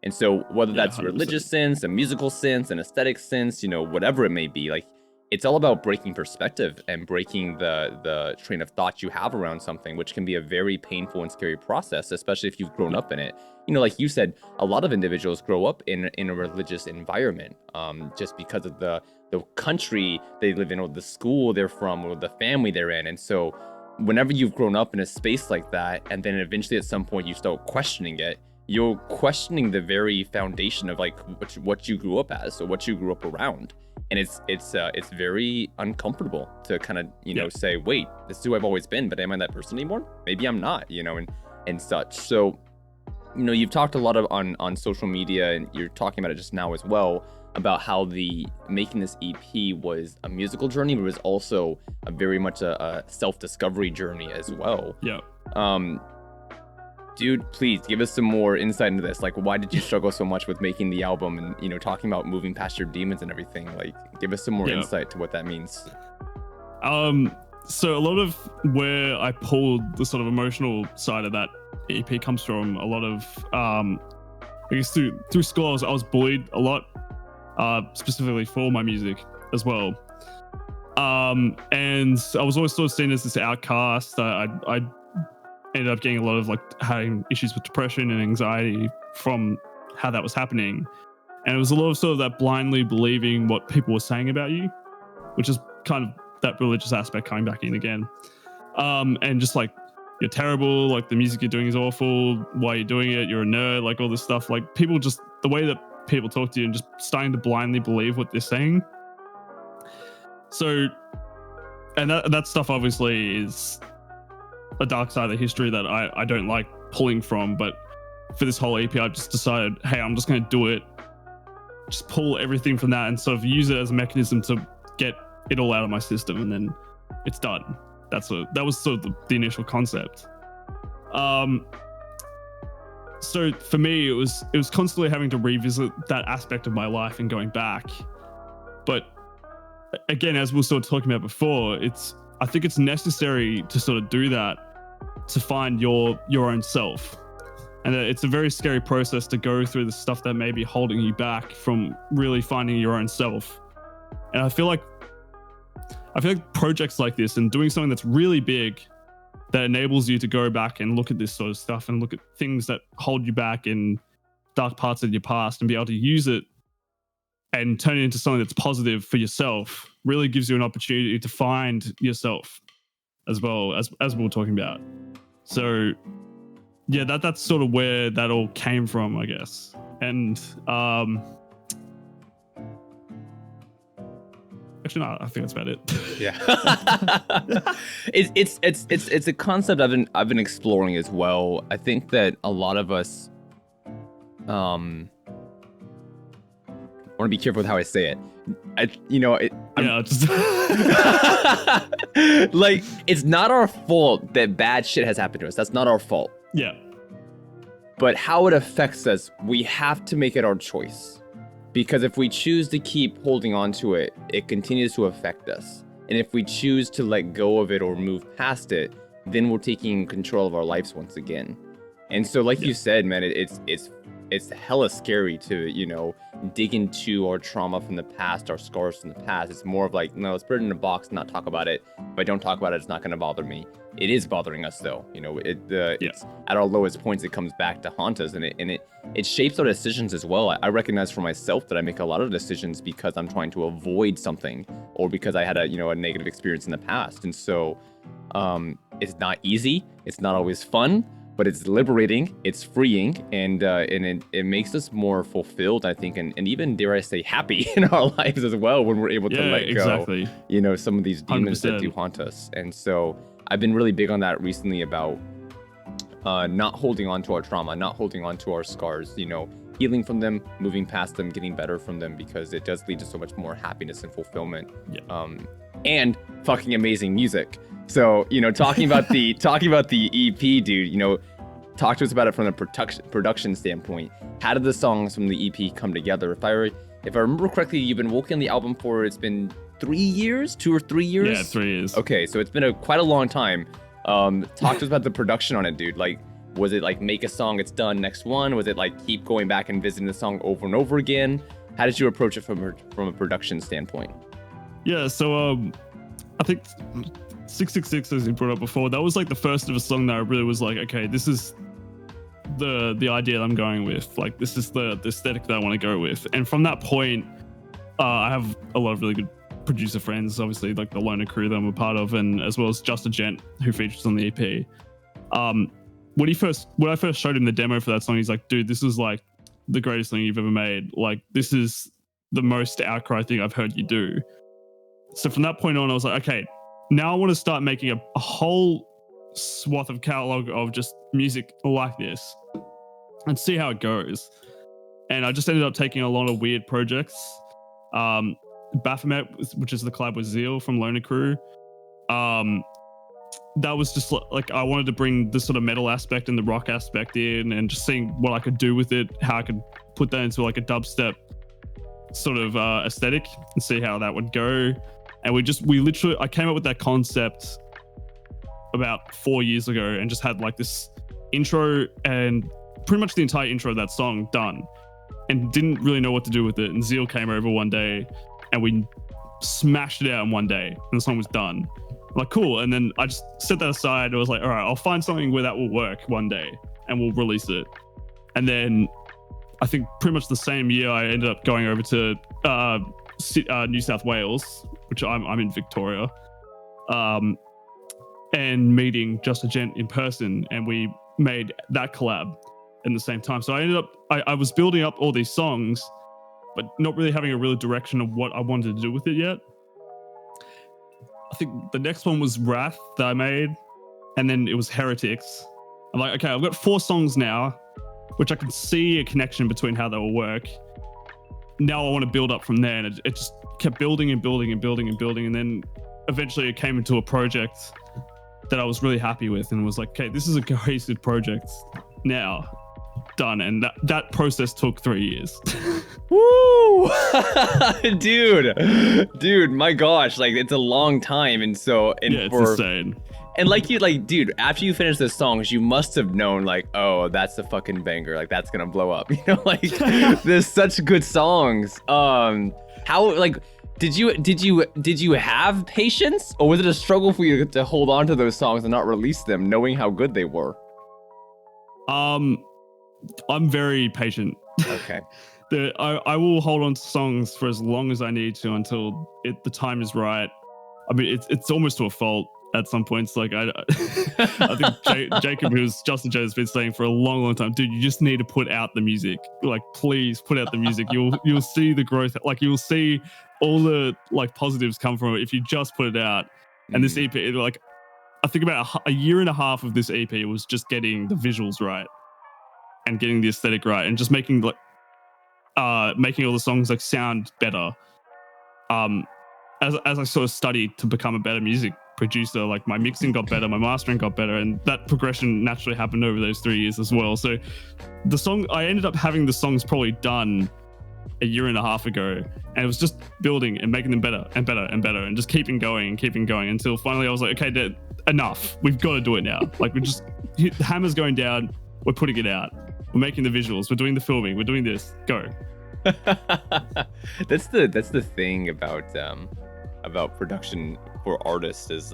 And so whether that's a religious sense, a musical sense, an aesthetic sense, whatever it may be, like it's all about breaking perspective and breaking the train of thought you have around something, which can be a very painful and scary process, especially if you've grown up in it. Like you said, a lot of individuals grow up in a religious environment, just because of the country they live in, or the school they're from, or the family they're in. And so whenever you've grown up in a space like that, and then eventually at some point you start questioning it, you're questioning the very foundation of like what you grew up as, or what you grew up around. And it's very uncomfortable to kind of say, wait, this is who I've always been, but am I that person anymore? Maybe I'm not, and such. So you've talked a lot on social media, and you're talking about it just now as well, about how the making this EP was a musical journey, but it was also a very much a self-discovery journey as well. Yeah. Dude, please give us some more insight into this. Like, why did you struggle so much with making the album and, you know, talking about moving past your demons and everything? Like, give us some more insight to what that means. So a lot of where I pulled the sort of emotional side of that EP comes from a lot of, I guess through school, I was bullied a lot, specifically for my music as well. And I was always sort of seen as this outcast. I ended up getting a lot of like having issues with depression and anxiety from how that was happening. And it was a lot of sort of that blindly believing what people were saying about you, which is kind of that religious aspect coming back in again. And just like, you're terrible, like the music you're doing is awful, why are you doing it, you're a nerd, like all this stuff. Like people just, the way that people talk to you and just starting to blindly believe what they're saying. So, and that stuff obviously is a dark side of the history that I don't like pulling from, but for this whole EP, I just decided, hey, I'm just going to do it, just pull everything from that and sort of use it as a mechanism to get it all out of my system, and then it's done. That was sort of the initial concept. So for me, it was constantly having to revisit that aspect of my life and going back. But again, as we were sort of talking about before, I think it's necessary to sort of do that to find your own self. And it's a very scary process to go through the stuff that may be holding you back from really finding your own self. And I feel like projects like this and doing something that's really big that enables you to go back and look at this sort of stuff and look at things that hold you back in dark parts of your past and be able to use it and turn it into something that's positive for yourself really gives you an opportunity to find yourself as well, as we were talking about. So yeah, that's sort of where that all came from, I guess. And actually, no, I think that's about it. Yeah. It's a concept I've been exploring as well. I think that a lot of us I want to be careful with how I say it. Like, it's not our fault that bad shit has happened to us. That's not our fault. Yeah. But how it affects us, we have to make it our choice. Because if we choose to keep holding on to it, it continues to affect us. And if we choose to let go of it or move past it, then we're taking control of our lives once again. And so, like you said, man, it's hella scary to, you know, dig into our trauma from the past, our scars from the past. It's more of like, no, let's put it in a box and not talk about it. If I don't talk about it, it's not going to bother me. It is bothering us though. You know, it's at our lowest points, it comes back to haunt us, and it shapes our decisions as well. I recognize for myself that I make a lot of decisions because I'm trying to avoid something or because I had a negative experience in the past. And so it's not easy. It's not always fun, but it's liberating, it's freeing, and it makes us more fulfilled, I think, and even, dare I say, happy in our lives as well when we're able to let go, you know, some of these demons 100%. That do haunt us. And so I've been really big on that recently about not holding on to our trauma, not holding on to our scars, you know, healing from them, moving past them, getting better from them, because it does lead to so much more happiness and fulfillment. And fucking amazing music. So, you know, talking about the EP, dude, you know, talk to us about it from a production standpoint. How did the songs from the EP come together? If I remember correctly, you've been working on the album for, it's been 3 years, 2 or 3 years? Yeah, 3 years. Okay, so it's been quite a long time. Talk to us about the production on it, dude. Like, was it like make a song, it's done, next one? Was it like keep going back and visiting the song over and over again? How did you approach it from a production standpoint? Yeah, so I think 666, as you brought up before, that was like the first of a song that I really was like, okay, this is the idea that I'm going with. Like, this is the aesthetic that I want to go with. And from that point, I have a lot of really good producer friends, obviously, like the Loner crew that I'm a part of, and as well as Just a Gent, who features on the EP. When I first showed him the demo for that song, he's like, dude, this is like the greatest thing you've ever made. Like, this is the most OUTCRY thing I've heard you do. So from that point on, I was like, okay, now I want to start making a whole swath of catalog of just music like this and see how it goes. And I just ended up taking a lot of weird projects Baphomet, which is the collab with Zeal from Loner Crew. That was just like I wanted to bring the sort of metal aspect and the rock aspect in, and just seeing what I could do with it, how I could put that into like a dubstep sort of aesthetic and see how that would go. And I came up with that concept about 4 years ago and just had like this intro and pretty much the entire intro of that song done, and didn't really know what to do with it. And Zeal came over one day and we smashed it out in one day and the song was done. Like, cool. And then I just set that aside. I was like, all right, I'll find something where that will work one day and we'll release it. And then I think pretty much the same year I ended up going over to New South Wales, which I'm in Victoria, and meeting Just a Gent in person, and we made that collab in the same time. So I was building up all these songs, but not really having a real direction of what I wanted to do with it yet. I think the next one was Wrath that I made, and then it was Heretics. I'm like, okay, I've got 4 songs now, which I can see a connection between how they will work. Now I want to build up from there, and it just kept building and building and building and building, and then eventually it came into a project that I was really happy with, and was like, okay, this is a cohesive project now, done. And that process took 3 years. Woo! dude, my gosh, like it's a long time. And so, and yeah, it's insane. And dude, after you finish the songs, you must have known like, oh, that's a fucking banger, like that's gonna blow up, you know, like there's such good songs. How, like, did you have patience, or was it a struggle for you to hold on to those songs and not release them, knowing how good they were? I'm very patient. Okay. I will hold on to songs for as long as I need to until the time is right. I mean, it's almost to a fault at some points. Like I think Jacob, who's Justin Jay, has been saying for a long, long time, dude, you just need to put out the music. Like, please put out the music. You'll see the growth. Like, you'll see all the like positives come from it if you just put it out. And this EP, like, I think about a year and a half of this EP was just getting the visuals right and getting the aesthetic right, and just making all the songs like sound better. As I sort of studied to become a better music producer, like my mixing got better, my mastering got better, and that progression naturally happened over those 3 years as well. So I ended up having the songs probably done a year and a half ago, and it was just building and making them better and better and better, and just keeping going until finally I was like, okay, enough, we've got to do it now. Like, the hammer's going down, we're putting it out, we're making the visuals, we're doing the filming, we're doing this, go. That's the thing about production for artists is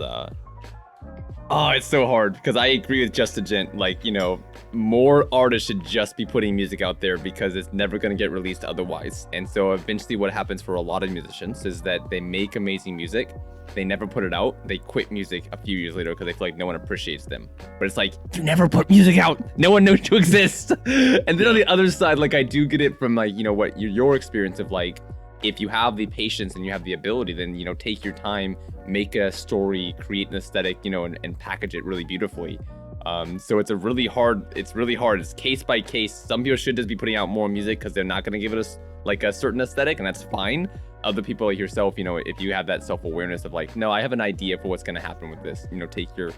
it's so hard, because I agree with Just a Gent. Like, you know, more artists should just be putting music out there because it's never going to get released otherwise. And so eventually what happens for a lot of musicians is that they make amazing music, they never put it out, they quit music a few years later because they feel like no one appreciates them. But it's like, you never put music out, no one knows you exist. And then on the other side, like, I do get it from, like, you know, what your experience of, like, if you have the patience and you have the ability, then, you know, take your time, make a story, create an aesthetic, you know, and package it really beautifully. So it's really hard. It's case by case. Some people should just be putting out more music because they're not going to give it a certain aesthetic, and that's fine. Other people like yourself, you know, if you have that self-awareness of like, no, I have an idea for what's going to happen with this, you know, take your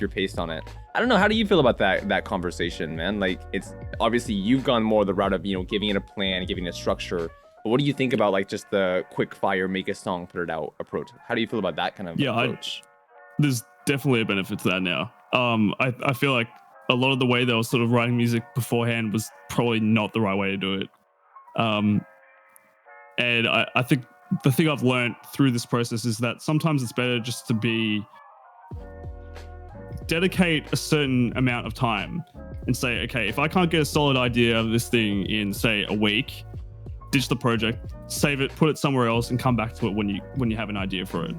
pace on it. I don't know, how do you feel about that conversation, man? Like, it's obviously you've gone more the route of, you know, giving it a plan, giving it a structure. But what do you think about like just the quick fire, make a song, put it out approach? How do you feel about that kind of approach? There's definitely a benefit to that now. I feel like a lot of the way that I was sort of writing music beforehand was probably not the right way to do it. And I think the thing I've learned through this process is that sometimes it's better just to dedicate a certain amount of time and say, okay, if I can't get a solid idea of this thing in, say, a week, ditch the project, save it, put it somewhere else, and come back to it when you have an idea for it.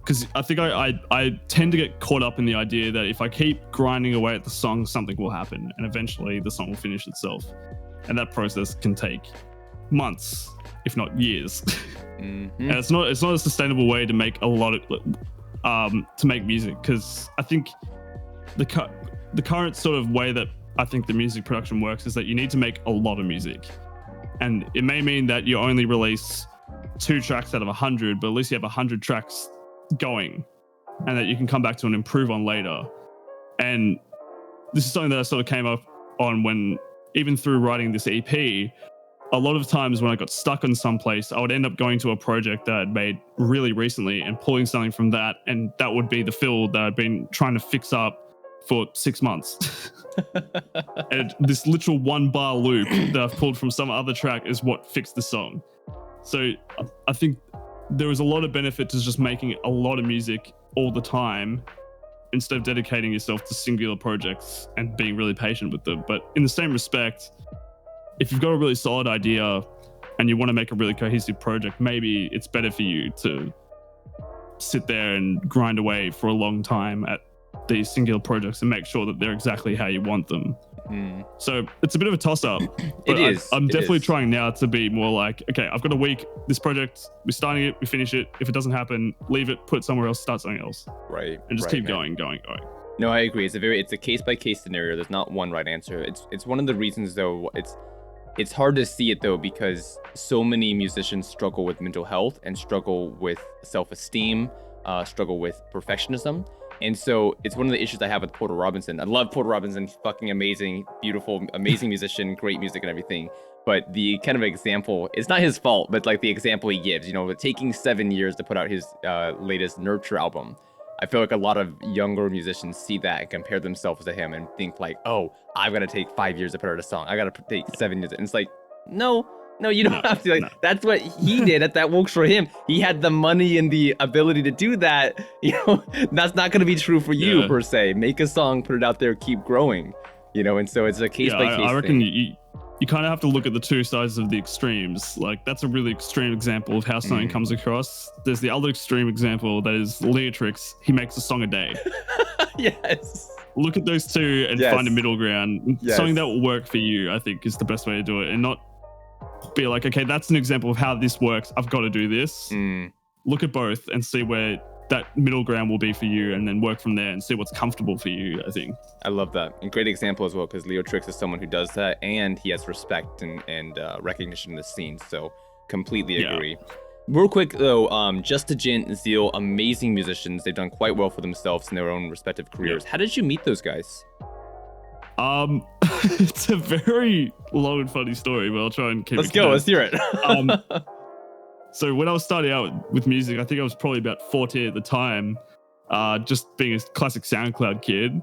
Because I think I tend to get caught up in the idea that if I keep grinding away at the song, something will happen, and eventually the song will finish itself. And that process can take months, if not years. And it's not a sustainable way to make to make music, because I think the current sort of way that I think the music production works is that you need to make a lot of music. And it may mean that you only release 2 tracks out of 100, but at least you have 100 tracks going, and that you can come back to and improve on later. And this is something that I sort of came up on when, even through writing this EP, a lot of times when I got stuck on some place, I would end up going to a project that I'd made really recently and pulling something from that, and that would be the fill that I'd been trying to fix up for 6 months. And this literal 1-bar loop that I've pulled from some other track is what fixed the song. So I think there is a lot of benefit to just making a lot of music all the time, instead of dedicating yourself to singular projects and being really patient with them. But in the same respect, if you've got a really solid idea and you want to make a really cohesive project, maybe it's better for you to sit there and grind away for a long time at these singular projects and make sure that they're exactly how you want them. So it's a bit of a toss-up. But I'm definitely trying now to be more like, okay, I've got a week, this project, we're starting it, we finish it. If it doesn't happen, leave it, put it somewhere else, start something else. Right. And just keep going. No, I agree. It's a case-by-case scenario. There's not one right answer. It's one of the reasons, though, it's hard to see it, though, because so many musicians struggle with mental health and struggle with self-esteem, struggle with perfectionism. And so it's one of the issues I have with Porter Robinson. I love Porter Robinson. He's fucking amazing, beautiful, amazing musician, great music and everything. But the kind of example, it's not his fault, but like the example he gives, you know, taking 7 years to put out his latest Nurture album. I feel like a lot of younger musicians see that and compare themselves to him and think like, oh, I've got to take 5 years to put out a song. I got to take 7 years. And it's like, no, you don't have to. Like, that's what he did. That works for him. He had the money and the ability to do that. You know, that's not going to be true for you per se. Make a song, put it out there, keep growing. You know, and so it's a case by case. I reckon you kind of have to look at the two sides of the extremes. Like, that's a really extreme example of how something comes across. There's the other extreme example that is Leotrix. He makes a song a day. Yes. Look at those two and find a middle ground. Something that will work for you, I think, is the best way to do it, and not be like, okay, that's an example of how this works, I've got to do this. Look at both and see where that middle ground will be for you, and then work from there and see what's comfortable for you, I think. I love that. And great example as well, because Leotrix is someone who does that, and he has respect and recognition in the scene. So completely agree. Real quick though, Just a Gent, Zeal, amazing musicians. They've done quite well for themselves in their own respective careers. How did you meet those guys? It's a very long and funny story, but I'll try and keep it. Let's hear it. So when I was starting out with music, I think I was probably about 14 at the time, just being a classic SoundCloud kid.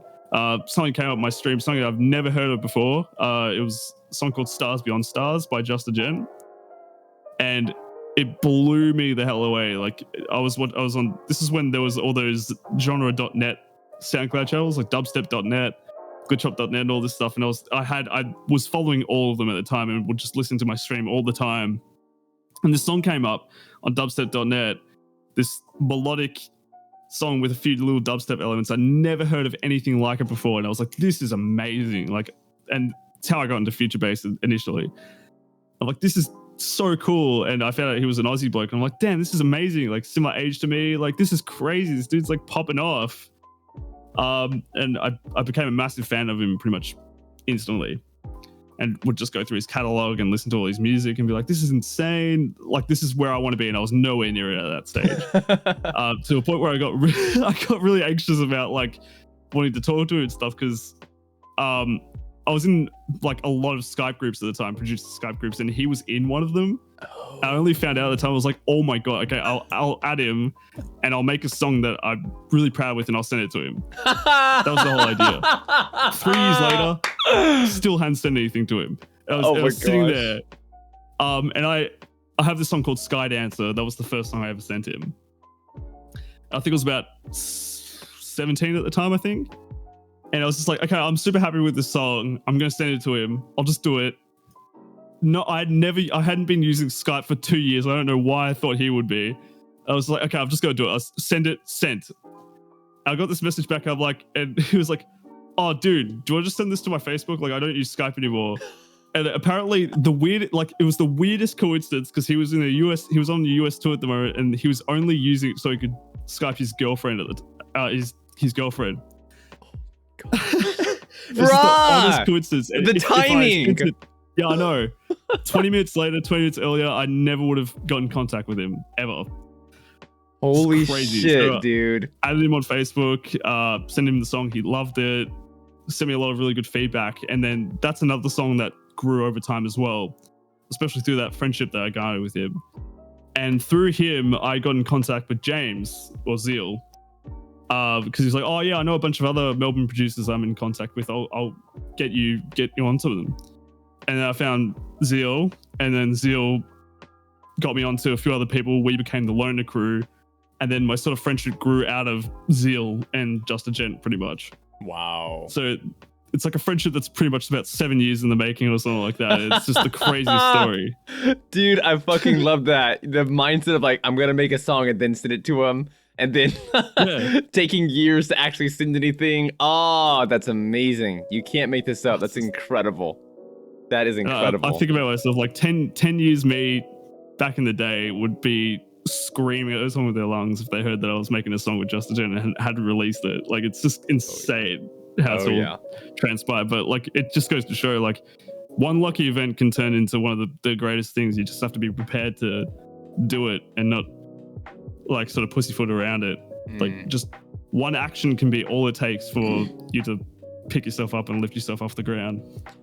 Something came up my stream, something I've never heard of before. It was a song called Stars Beyond Stars by Just a Gent. And it blew me the hell away. Like, I was on, this is when there was all those genre.net SoundCloud channels, like dubstep.net, goodshop.net and all this stuff. And I was following all of them at the time and would just listen to my stream all the time. And this song came up on dubstep.net, this melodic song with a few little dubstep elements. I never heard of anything like it before. And I was like, this is amazing. Like, and it's how I got into Future Bass initially. I'm like, this is so cool. And I found out he was an Aussie bloke. And I'm like, damn, this is amazing. Like, similar age to me. Like, this is crazy. This dude's like popping off. And I became a massive fan of him pretty much instantly, and would just go through his catalog and listen to all his music and be like, this is insane. Like, this is where I want to be. And I was nowhere near it at that stage. To a point where I got really anxious about like wanting to talk to him and stuff, because I was in like a lot of Skype groups at the time, producer Skype groups, and he was in one of them. Oh. I only found out at the time. I was like, oh my God, okay, I'll add him and I'll make a song that I'm really proud with and I'll send it to him. That was the whole idea. 3 years later, still hadn't sent anything to him. I was sitting there. And I have this song called Sky Dancer. That was the first song I ever sent him. I think it was about 17 at the time, I think. And I was just like, okay, I'm super happy with this song. I'm going to send it to him. I'll just do it. No, I hadn't been using Skype for 2 years. I don't know why I thought he would be. I was like, okay, I'm just going to do it. I'll send it, sent. I got this message back. I'm like, and he was like, oh, dude, do you want to just send this to my Facebook? Like, I don't use Skype anymore. And apparently it was the weirdest coincidence, because he was in the US, he was on the US tour at the moment, and he was only using it so he could Skype his girlfriend his girlfriend. It's the honest coincidence. The timing. Yeah, I know. 20 minutes later, 20 minutes earlier, I never would have got in contact with him ever. Holy crazy. shit, So, dude. Added him on Facebook, sent him the song. He loved it. Sent me a lot of really good feedback. And then that's another song that grew over time as well, especially through that friendship that I garnered with him. And through him, I got in contact with James, or Zeal, because he's like, oh yeah, I know a bunch of other Melbourne producers I'm in contact with. I'll get you onto them. And then I found Zeal, and then Zeal got me onto a few other people. We became the Loner Crew, and then my sort of friendship grew out of Zeal and Just a Gent, pretty much. Wow. So it's like a friendship that's pretty much about 7 years in the making or something like that. It's just the craziest story. Dude, I fucking love that. The mindset of like, I'm going to make a song and then send it to him. And then taking years to actually send anything. Oh, that's amazing. You can't make this up. That's incredible. That is incredible. I think about myself, like 10 years me back in the day would be screaming at someone with their lungs if they heard that I was making a song with Just a Gent and hadn't released it. Like, it's just insane how it's all transpired. But like, it just goes to show, like, one lucky event can turn into one of the greatest things. You just have to be prepared to do it and not like sort of pussyfoot around it. Like, just one action can be all it takes for you to pick yourself up and lift yourself off the ground.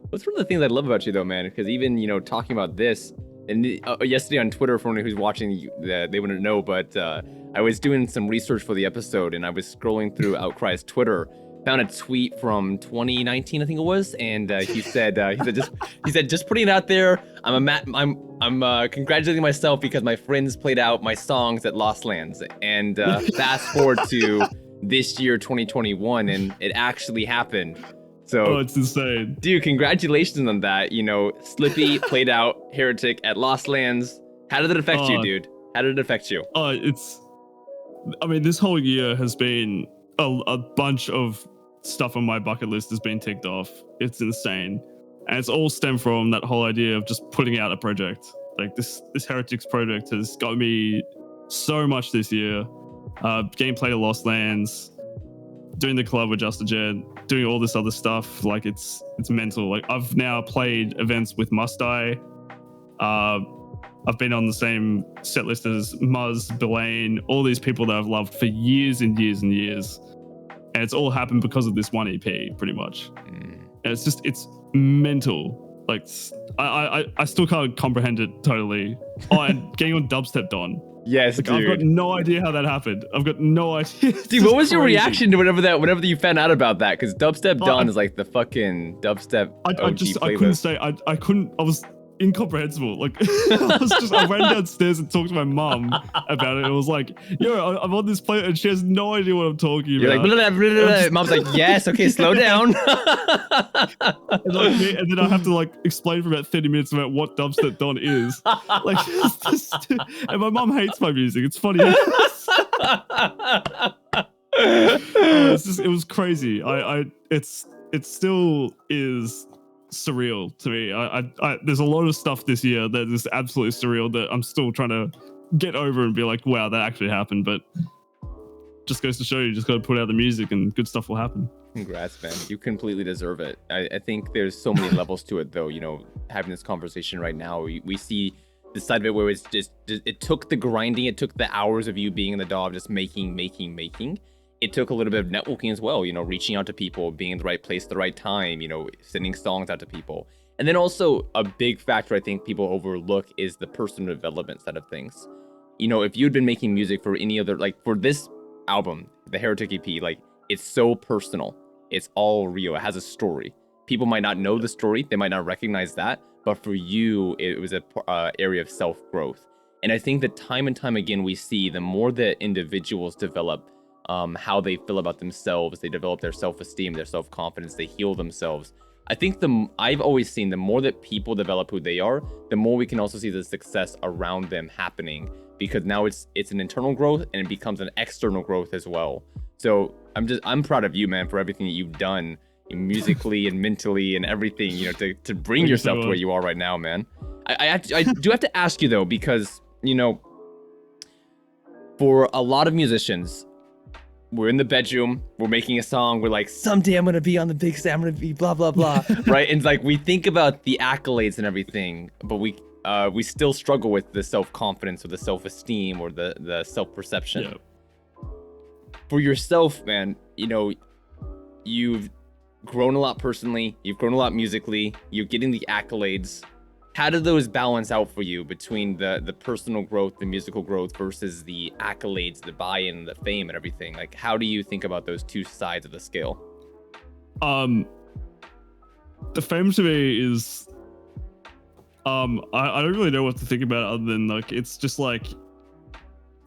What's one of the things I love about you though, man? Because even, you know, talking about this, and yesterday on Twitter, for anyone who's watching, they wouldn't know, but I was doing some research for the episode, and I was scrolling through OUTCRY's Twitter, found a tweet from 2019, I think it was, and he said just putting it out there. I'm congratulating myself because my friends played out my songs at Lost Lands, and fast forward to this year, 2021, and it actually happened. So, it's insane. Dude, congratulations on that. You know, Slippy played out Heretic at Lost Lands. How did it affect you, dude? How did it affect you? I mean, this whole year has been a bunch of stuff on my bucket list has been ticked off. It's insane. And it's all stemmed from that whole idea of just putting out a project. Like, this Heretics project has got me so much this year. Gameplay to Lost Lands, doing the collab with Just a Gent, doing all this other stuff. Like, it's mental. Like, I've now played events with Must Die. I've been on the same set list as Muzz, Belaine, all these people that I've loved for years and years and years. And it's all happened because of this one EP, pretty much. And it's mental. Like, I still can't comprehend it totally. Oh, and getting on Dubstep Don. Yes, like, dude. I've got no idea how that happened. I've got no idea. Dude, what was your reaction to whenever you found out about that? Because Dubstep Don is like the fucking dubstep. I couldn't say. I couldn't. I was incomprehensible. Like, I ran downstairs and talked to my mom about it. And I was like, yo, I'm on this plate and she has no idea what I'm talking You're about. You're like, blah, blah, blah, blah. Mom's like, yes, okay, slow down. and then I have to like explain for about 30 minutes about what Dubstep Don is. Like, and my mom hates my music. It's funny. It was crazy. It still is surreal to me. There's a lot of stuff this year that is absolutely surreal that I'm still trying to get over and be like, wow, that actually happened. But just goes to show you just got to put out the music and good stuff will happen. Congrats, man. You completely deserve it. I think there's so many levels to it, though. You know, having this conversation right now, we see the side of it where it's just it took the grinding, it took the hours of you being in the DAW, just making. It took a little bit of networking as well, you know, reaching out to people, being in the right place at the right time, you know, sending songs out to people. And then also a big factor I think people overlook is the personal development side of things. You know, if you'd been making music for any other, like for this album, the Heretic EP, like, it's so personal. It's all real. It has a story. People might not know the story. They might not recognize that. But for you, it was a area of self-growth. And I think that time and time again, we see the more that individuals develop how they feel about themselves, they develop their self-esteem, their self-confidence, they heal themselves. I think I've always seen the more that people develop who they are, the more we can also see the success around them happening, because now it's an internal growth and it becomes an external growth as well. So I'm proud of you, man, for everything that you've done musically and mentally and everything, you know, to bring yourself to where you are right now, man. I do have to ask you though, because, you know, for a lot of musicians, we're in the bedroom, we're making a song, we're like, someday I'm gonna be on the big stage, I'm gonna be blah blah blah, right? And like we think about the accolades and everything, but we still struggle with the self-confidence or the self-esteem or the self-perception. Yeah. For yourself, man, you know, you've grown a lot personally, you've grown a lot musically, you're getting the accolades. How do those balance out for you between the personal growth, the musical growth versus the accolades, the buy-in, the fame and everything? Like, how do you think about those two sides of the scale? The fame to me is I don't really know what to think about other than like it's just like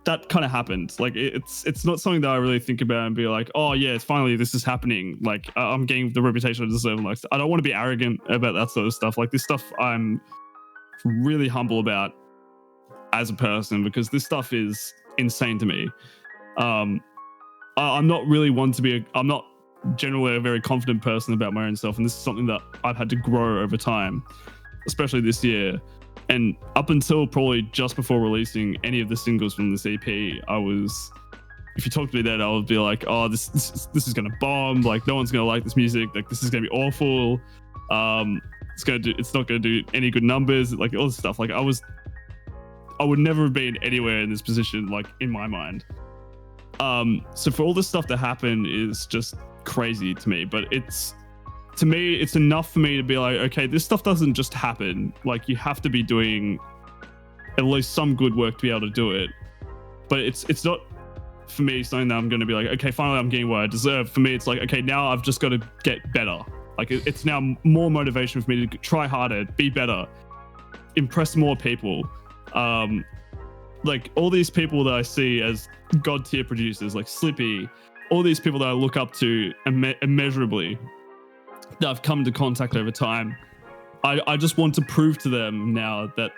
that kind of happened. Like it's not something that I really think about and be like, oh yeah, it's finally this is happening. Like I'm getting the reputation I deserve. Like I don't want to be arrogant about that sort of stuff. Like this stuff I'm really humble about as a person because this stuff is insane to me. I'm not really one to be. I'm not generally a very confident person about my own self, and this is something that I've had to grow over time, especially this year. And up until probably just before releasing any of the singles from this EP, if you talk to me then, I would be like, oh, this is gonna bomb. Like no one's gonna like this music. Like this is gonna be awful. It's not gonna do any good numbers. Like all this stuff. Like I would never have been anywhere in this position. Like in my mind. So for all this stuff to happen is just crazy to me. But to me, it's enough for me to be like, okay, this stuff doesn't just happen. Like you have to be doing at least some good work to be able to do it. But it's not for me something that I'm going to be like, okay, finally I'm getting what I deserve. For me, it's like, okay, now I've just got to get better. Like it's now more motivation for me to try harder, be better, impress more people. Like all these people that I see as god tier producers, like Slippy, all these people that I look up to immeasurably, that I've come into contact over time. I just want to prove to them now that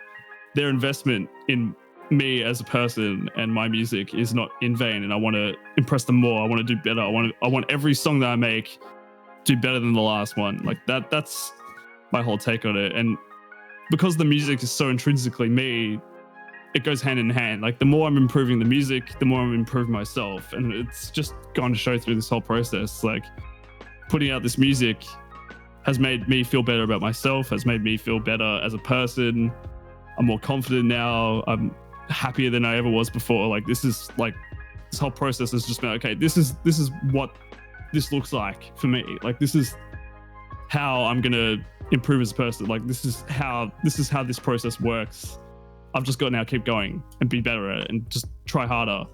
their investment in me as a person and my music is not in vain, and I want to impress them more. I want to do better. I want every song that I make do better than the last one. Like that's my whole take on it. And because the music is so intrinsically me, it goes hand in hand. Like the more I'm improving the music, the more I'm improving myself. And it's just gone to show through this whole process. Like putting out this music has made me feel better about myself, has made me feel better as a person. I'm more confident now. I'm happier than I ever was before. Like this whole process has just been, okay, this is what this looks like for me. Like this is how I'm gonna improve as a person. Like this is how this process works. I've just got to now keep going and be better at it and just try harder,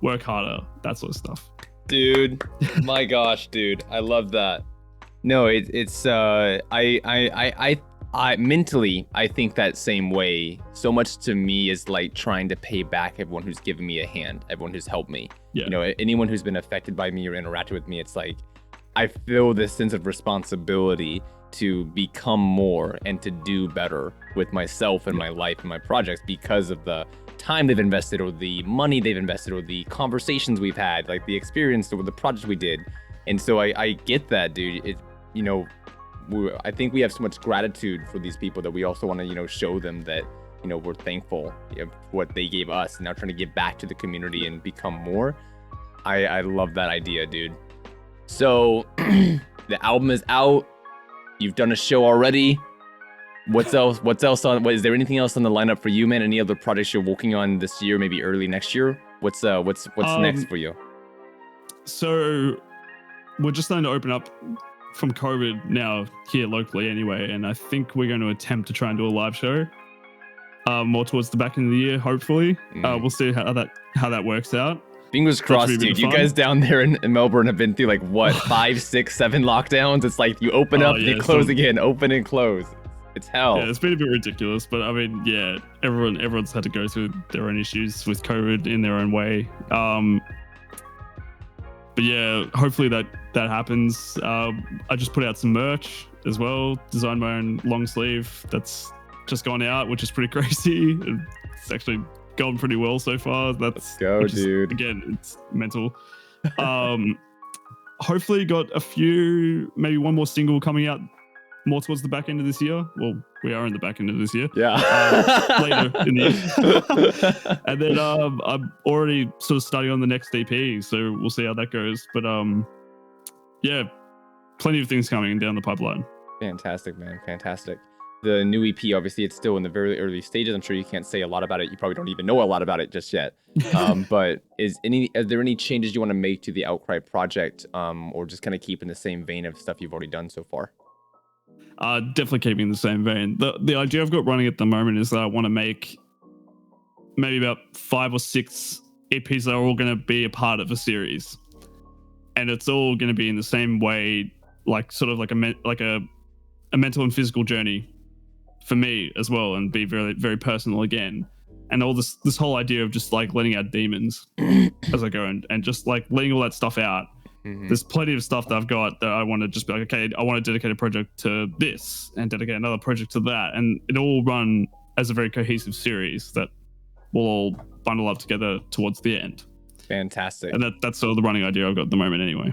work harder, that sort of stuff. Dude, my gosh, dude, I love that. No, I mentally, I think that same way. So much to me is like trying to pay back everyone who's given me a hand, everyone who's helped me. Yeah. You know, anyone who's been affected by me or interacted with me, it's like, I feel this sense of responsibility to become more and to do better with myself and my life and my projects because of the time they've invested or the money they've invested or the conversations we've had, like the experience or the project we did. And so I get that, dude. I think we have so much gratitude for these people that we also want to, show them that, we're thankful for what they gave us and now trying to give back to the community and become more. I love that idea, dude. So the album is out. You've done a show already. What's else is there anything else on the lineup for you, man? Any other projects you're working on this year, maybe early next year? What's next for you? So we're just starting to open up from COVID now here locally anyway, and I think we're going to attempt to try and do a live show more towards the back end of the year, hopefully. We'll see how that works out. Fingers crossed, dude. You guys down there in Melbourne have been through like what 5, 6, 7 lockdowns. It's like you open up, you close again, open and close. It's hell. Yeah, it's been a bit ridiculous, but I mean, yeah, everyone's had to go through their own issues with COVID in their own way. But yeah, hopefully that happens. I just put out some merch as well, designed my own long sleeve that's just gone out, which is pretty crazy. It's actually gone pretty well so far. Let's go, dude. Again, it's mental. Hopefully got a few, maybe one more single coming out more towards the back end of this year. Well, We are in the back end of this year. Yeah. Later in the year. And then I'm already sort of studying on the next EP, so we'll see how that goes. But yeah, plenty of things coming down the pipeline. Fantastic, man. Fantastic. The new EP, obviously, it's still in the very early stages. I'm sure you can't say a lot about it. You probably don't even know a lot about it just yet. But are there any changes you want to make to the OUTCRY project, or just kind of keep in the same vein of stuff you've already done so far? Definitely keeping the same vein. The idea I've got running at the moment is that I want to make maybe about 5 or 6 EPs that are all going to be a part of a series, and it's all going to be in the same way, like sort of like a mental and physical journey for me as well, and be very, very personal again. And all this whole idea of just like letting out demons as I go and just like letting all that stuff out. Mm-hmm. There's plenty of stuff that I've got that I want to just be like, okay, I want to dedicate a project to this and dedicate another project to that. And it all run as a very cohesive series that will all bundle up together towards the end. Fantastic. And that's sort of the running idea I've got at the moment anyway.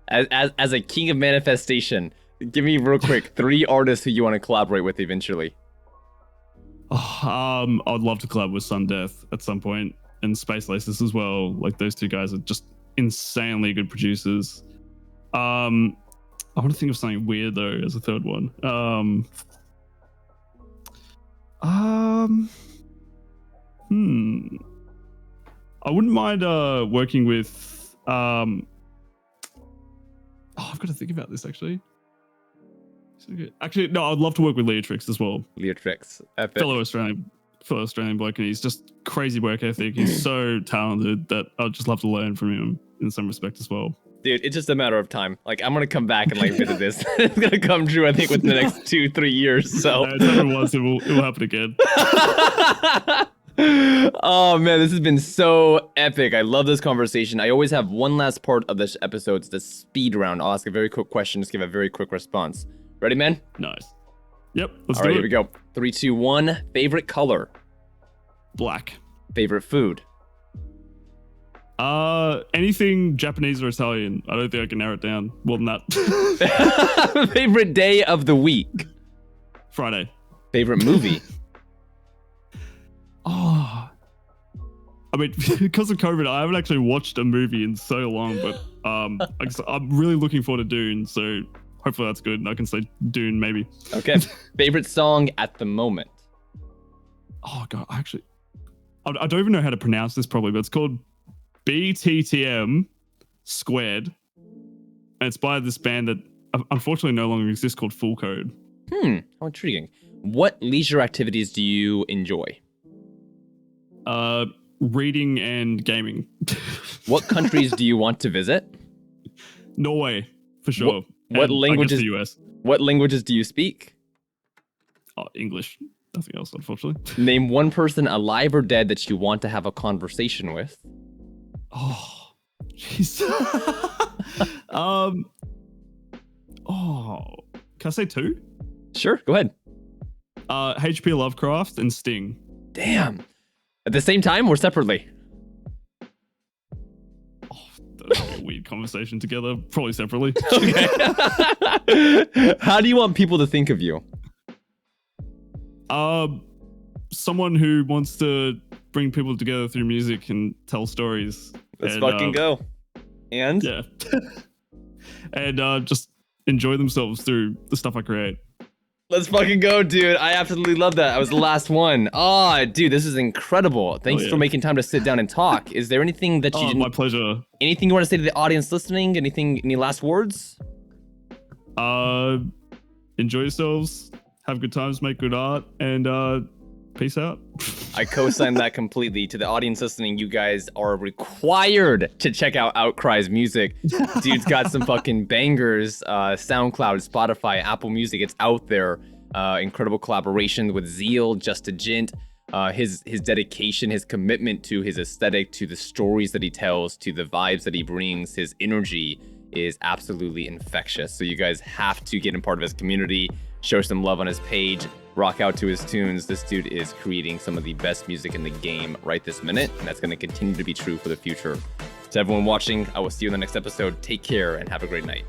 As a king of manifestation, give me real quick 3 artists who you want to collaborate with eventually. I'd love to collab with Sundeath at some point, and Space Laces as well. Like, those 2 guys are just insanely good producers. I want to think of something weird though as a third one. I wouldn't mind working with I've got to think about this actually. Actually, no, I'd love to work with Leotrix as well. Leotrix, epic. Fellow Australian bloke, and he's just crazy work ethic. He's so talented that I'd just love to learn from him in some respect as well. Dude, it's just a matter of time. Like, I'm gonna come back and like visit this. It's gonna come true, I think, within the next 2-3 years. So it's happened once, it will happen again. Oh man, this has been so epic. I love this conversation. I always have one last part of this episode. It's the speed round. I'll ask a very quick question, just give a very quick response. Ready, man? Nice. Yep, let's do it. All right, here we go. 3, 2, 1. Favorite color? Black. Favorite food? Anything Japanese or Italian. I don't think I can narrow it down more than that. Favorite day of the week? Friday. Favorite movie? I mean, because of COVID, I haven't actually watched a movie in so long, but I'm really looking forward to Dune, so hopefully that's good. I can say Dune, maybe. Okay. Favorite song at the moment? Oh, God. I don't even know how to pronounce this properly, but it's called BTTM Squared. And it's by this band that unfortunately no longer exists called Full Code. How intriguing. What leisure activities do you enjoy? Reading and gaming. What countries do you want to visit? Norway, for sure. What languages? The US. What languages do you speak? English. Nothing else, unfortunately. Name one person, alive or dead, that you want to have a conversation with. Oh, jeez. Can I say 2? Sure, go ahead. HP Lovecraft and Sting. Damn. At the same time or separately? That's a weird conversation together. Probably separately. Okay. How do you want people to think of you? Someone who wants to bring people together through music and tell stories. Let's fucking go. And? Yeah. And just enjoy themselves through the stuff I create. Let's fucking go, dude. I absolutely love that. I was the last one. Oh, dude, this is incredible. Thanks for making time to sit down and talk. Is there anything that you didn't... my pleasure. Anything you want to say to the audience listening? Any last words? Enjoy yourselves. Have good times, make good art, and peace out. I co-sign that completely. To the audience listening, you guys are required to check out OUTCRY's music. Dude's got some fucking bangers. SoundCloud, Spotify, Apple Music, it's out there. Incredible collaboration with Zeal, Just a Gent. His dedication, his commitment to his aesthetic, to the stories that he tells, to the vibes that he brings, his energy is absolutely infectious. So you guys have to get in part of his community, show some love on his page, rock out to his tunes. This dude is creating some of the best music in the game right this minute, and that's going to continue to be true for the future. To everyone watching, I will see you in the next episode. Take care and have a great night.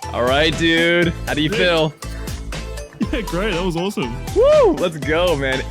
All right, dude. How do you feel? Yeah, great. That was awesome. Woo! Let's go, man.